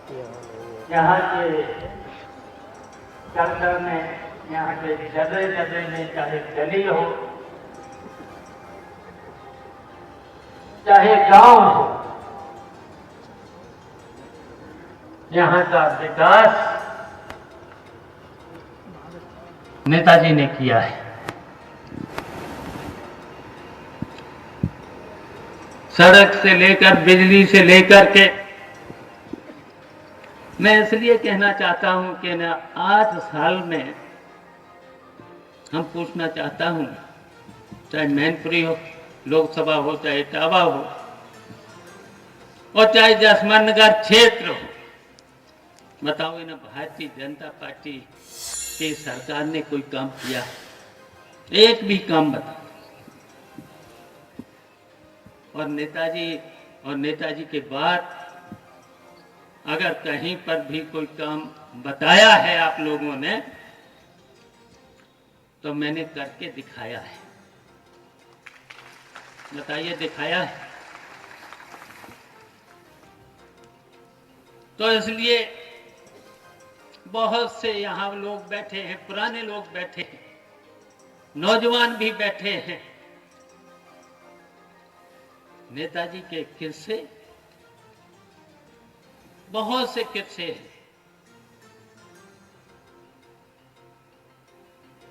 यहाँ के चलकर में, यहाँ के जगह जगह में, चाहे गली हो चाहे गांव हो, यहाँ का विकास नेताजी ने किया है। सड़क से लेकर बिजली से लेकर के, मैं इसलिए कहना चाहता हूं कि ना 8 साल में हम पूछना चाहता हूं, चाहे मैनपुरी हो, लोकसभा हो, चाहे इटावा हो और चाहे जसमंत नगर क्षेत्र हो, बताओ ना भारतीय जनता पार्टी की सरकार ने कोई काम किया? एक भी काम बताओ। और नेताजी के बाद अगर कहीं पर भी कोई काम बताया है आप लोगों ने, तो मैंने करके दिखाया है। बताइए, दिखाया है? तो इसलिए बहुत से यहाँ लोग बैठे हैं, पुराने लोग बैठे हैं, नौजवान भी बैठे हैं। नेताजी के किस्से, बहुत से किस्से हैं।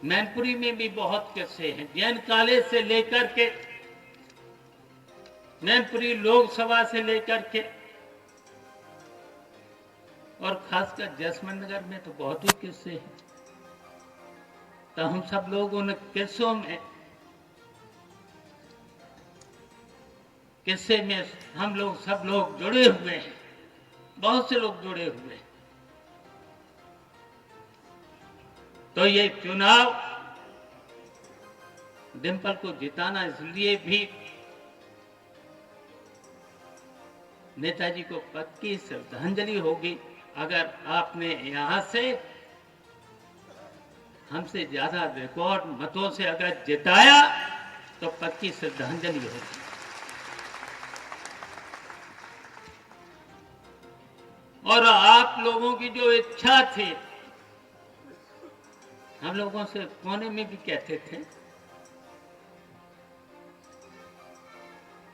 मैनपुरी में भी बहुत किस्से हैं। जैन कॉलेज से लेकर के, मैनपुरी लोकसभा से लेकर के, और खासकर जसमंत नगर में तो बहुत ही किस्से हैं। तो हम सब लोग उन किस्सों में, किस्से में हम लोग सब लोग जुड़े हुए हैं, बहुत से लोग जुड़े हुए हैं। तो ये चुनाव डिंपल को जिताना इसलिए भी नेताजी को पक्की श्रद्धांजलि होगी। अगर आपने यहां से हमसे ज्यादा रिकॉर्ड मतों से अगर जिताया तो पक्की श्रद्धांजलि होगी। और आप लोगों की जो इच्छा थी, हम लोगों से कोने में भी कहते थे,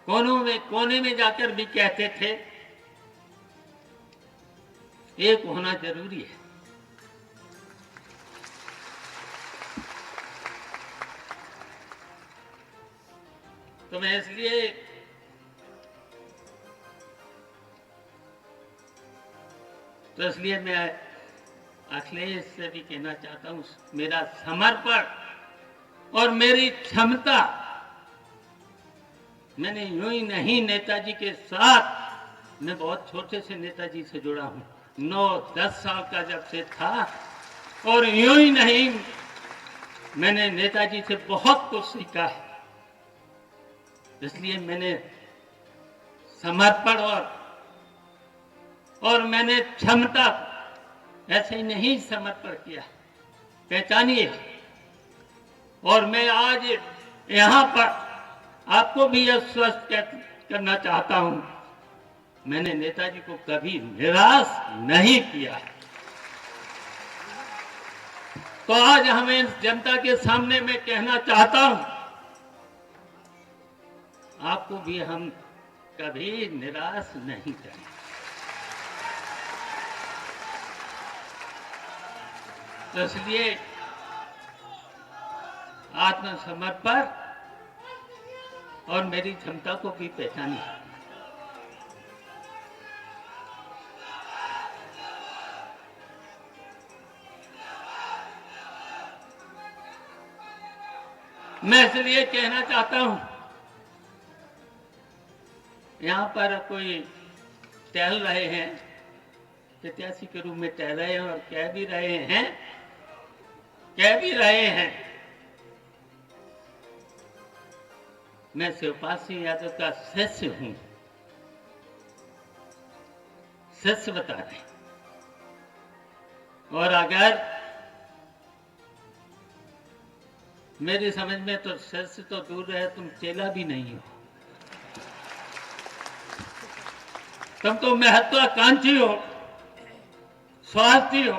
कोने में जाकर भी कहते थे, एक होना जरूरी है। तो मैं इसलिए मैं अखिलेश से भी कहना चाहता हूं, मेरा समर्पण और मेरी क्षमता, मैंने यूं ही नहीं नेताजी के साथ, मैं बहुत छोटे से नेताजी से जुड़ा हूं, 9-10 साल का जब से था, और यूं ही नहीं मैंने नेताजी से बहुत कुछ सीखा है। इसलिए मैंने समर्पण और मैंने क्षमता, ऐसे ही नहीं समर्पण किया, पहचानिए। और मैं आज यहां पर आपको भी यह स्वस्थ करना चाहता हूं, मैंने नेताजी को कभी निराश नहीं किया। तो आज हमें जनता के सामने मैं कहना चाहता हूं, आपको भी हम कभी निराश नहीं करें। तो इसलिए आत्मसमर्पण और मेरी क्षमता को भी पहचानिए। मैं इसलिए कहना चाहता हूं, यहां पर कोई टहल रहे हैं, प्रत्याशी के रूप में टहल रहे हैं और कह भी रहे हैं मैं शिवपाल सिंह यादव का शिष्य हूं। शिष्य बता रहे, और अगर मेरी समझ में तो शिष्य तो दूर रहे, तुम चेला भी नहीं हो, तुम तो महत्वाकांक्षी हो। स्वार्थी हो,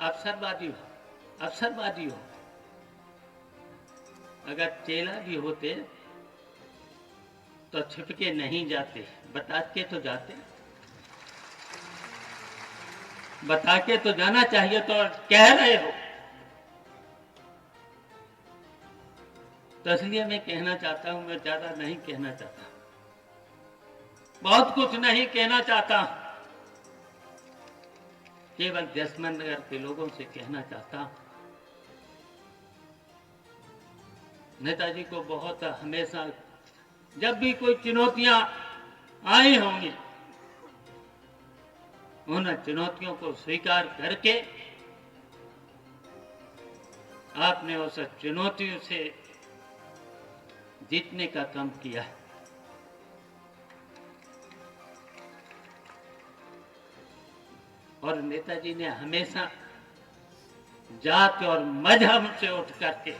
अवसरवादी हो। अगर चेला भी होते तो छिपके नहीं जाते, बता के तो जाते, बता के तो जाना चाहिए। तो कह रहे हो तो इसलिए मैं कहना चाहता हूं, मैं ज्यादा नहीं कहना चाहता, बहुत कुछ नहीं कहना चाहता, केवल जसवंत नगर के लोगों से कहना चाहता हूं, नेताजी को बहुत हमेशा जब भी कोई चुनौतियां आई होंगी, उन चुनौतियों को स्वीकार करके आपने उस चुनौतियों से जीतने का काम किया है। और नेताजी ने हमेशा जात और मजहब से उठ करके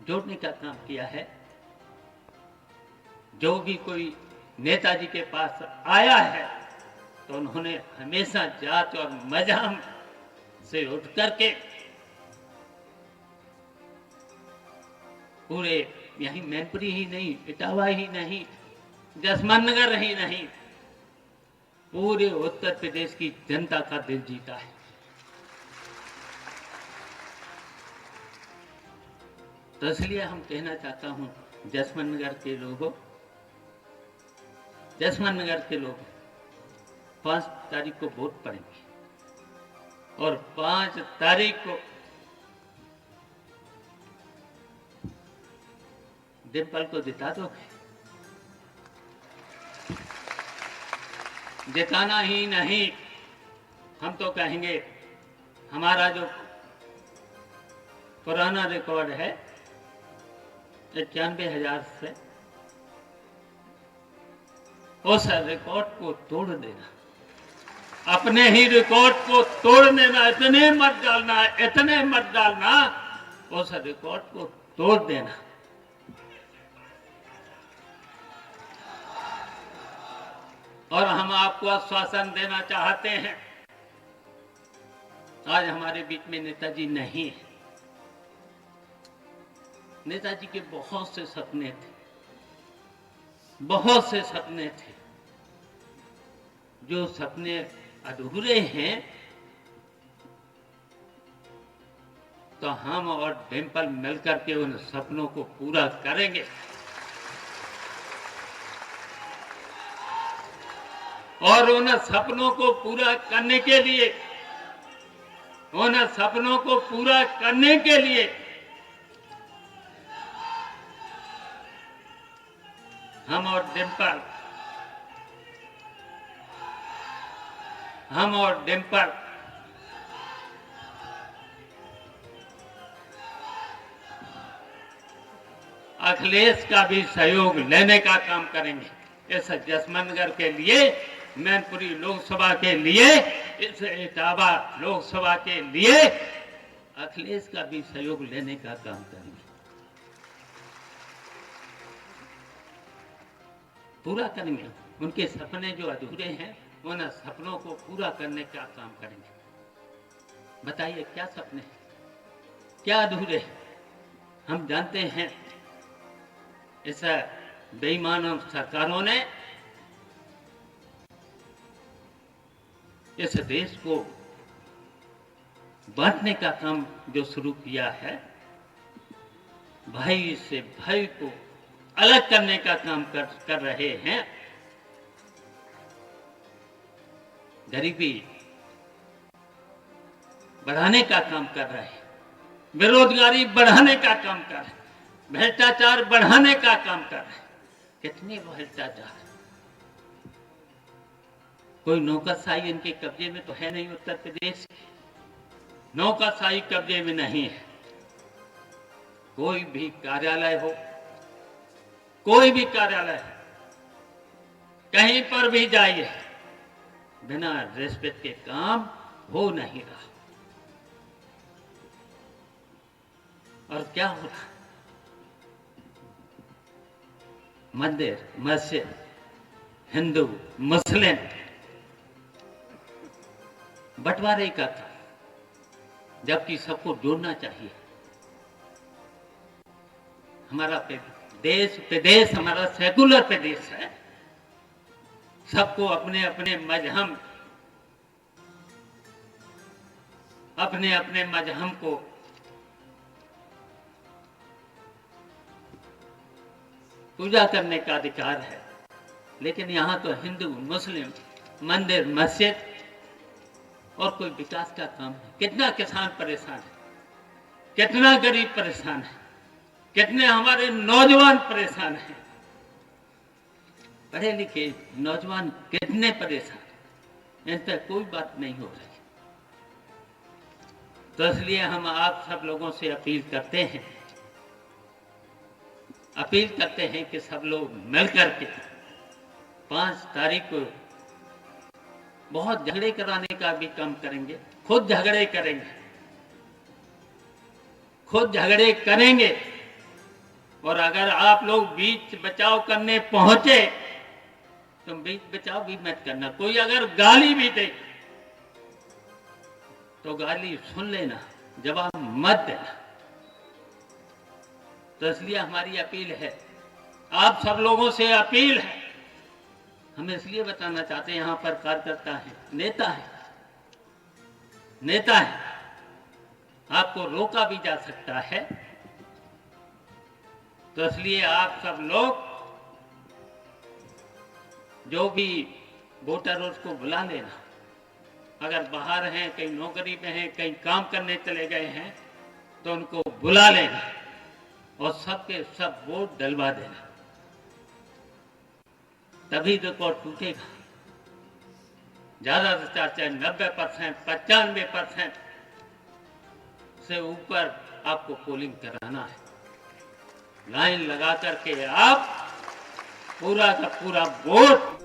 जोड़ने का काम किया है। जो भी कोई नेताजी के पास आया है तो उन्होंने हमेशा जात और मजहब से उठ करके पूरे यही मैनपुरी ही नहीं, इटावा ही नहीं, जसवंत नगर ही नहीं, पूरे उत्तर प्रदेश की जनता का दिल जीता है। तो इसलिए हम कहना चाहता हूं, जसवंत नगर के लोगों, जसवंत नगर के लोग 5 तारीख को वोट पड़ेंगे और 5 तारीख को डिम्पल को जिता दोगे। जिताना ही नहीं, हम तो कहेंगे हमारा जो पुराना रिकॉर्ड है 91,000 से, उस रिकॉर्ड को तोड़ देना, अपने ही रिकॉर्ड को तोड़ देना, इतने मत डालना, इतने मत डालना, उस रिकॉर्ड को तोड़ देना। और हम आपको आश्वासन देना चाहते हैं, आज हमारे बीच में नेताजी नहीं है। नेताजी के बहुत से सपने थे, बहुत से सपने थे, जो सपने अधूरे हैं, तो हम और डिम्पल मिलकर के उन सपनों को पूरा करेंगे। और उन सपनों को पूरा करने के लिए, उन सपनों को पूरा करने के लिए हम और डिम्पल अखिलेश का भी सहयोग लेने का काम करेंगे। इस जसवंत नगर के लिए, मैनपुरी लोकसभा के लिए, इस इटावा लोकसभा के लिए अखिलेश का भी सहयोग लेने का काम करेंगे। पूरा करेंगे उनके सपने जो अधूरे हैं, उन सपनों को पूरा करने का काम करेंगे। बताइए क्या सपने हैं, क्या अधूरे हैं? हम जानते हैं इस बेईमान सरकारों ने इस देश को बांटने का काम जो शुरू किया है, भाई से भाई को अलग करने का काम कर रहे हैं। गरीबी बढ़ाने का काम कर रहे हैं, बेरोजगारी बढ़ाने का काम कर रहे हैं, भ्रष्टाचार बढ़ाने का काम कर रहे हैं। कितने भ्रष्टाचार, कोई नौकरशाही इनके कब्जे में तो है नहीं। उत्तर प्रदेश की नौकरशाही कब्जे में नहीं है। कोई भी कार्यालय हो, कोई भी कार्यालय हो, कहीं पर भी जाइए, बिना रिश्वत के काम हो नहीं रहा। और क्या हो रहा? मंदिर, मस्जिद हिंदू मुस्लिम बंटवारे का था, जबकि सबको जोड़ना चाहिए। हमारा प्रदेश हमारा सेकुलर प्रदेश है। सबको अपने अपने मजहब को पूजा करने का अधिकार है। लेकिन यहाँ तो हिंदू मुस्लिम मंदिर मस्जिद और कोई विकास का काम है। कितना किसान परेशान है, कितना गरीब परेशान है, कितने हमारे नौजवान परेशान हैं, पढ़े लिखे नौजवान कितने परेशान हैं, इन पर कोई बात नहीं हो रही। तो इसलिए हम आप सब लोगों से अपील करते हैं कि सब लोग मिलकर के 5 तारीख को बहुत झगड़े कराने का भी काम करेंगे। खुद झगड़े करेंगे। और अगर आप लोग बीच बचाव करने पहुंचे तो बीच बचाव भी मत करना। कोई अगर गाली भी दे तो गाली सुन लेना, जवाब मत देना। तो इसलिए हमारी अपील है, आप सब लोगों से अपील है। हम इसलिए बताना चाहते हैं, यहाँ पर कार्यकर्ता है, नेता है, आपको रोका भी जा सकता है। तो इसलिए आप सब लोग जो भी वोटर उसको बुला लेना। अगर बाहर हैं, कहीं नौकरी पे हैं, कहीं काम करने चले गए हैं, तो उनको बुला लेना और सबके सब वोट डलवा देना। तभी रिकॉर्ड टूटेगा। ज्यादा से ज्यादा 90%, 95% से ऊपर आपको पोलिंग कराना है। लाइन लगा करके आप पूरा का पूरा वोट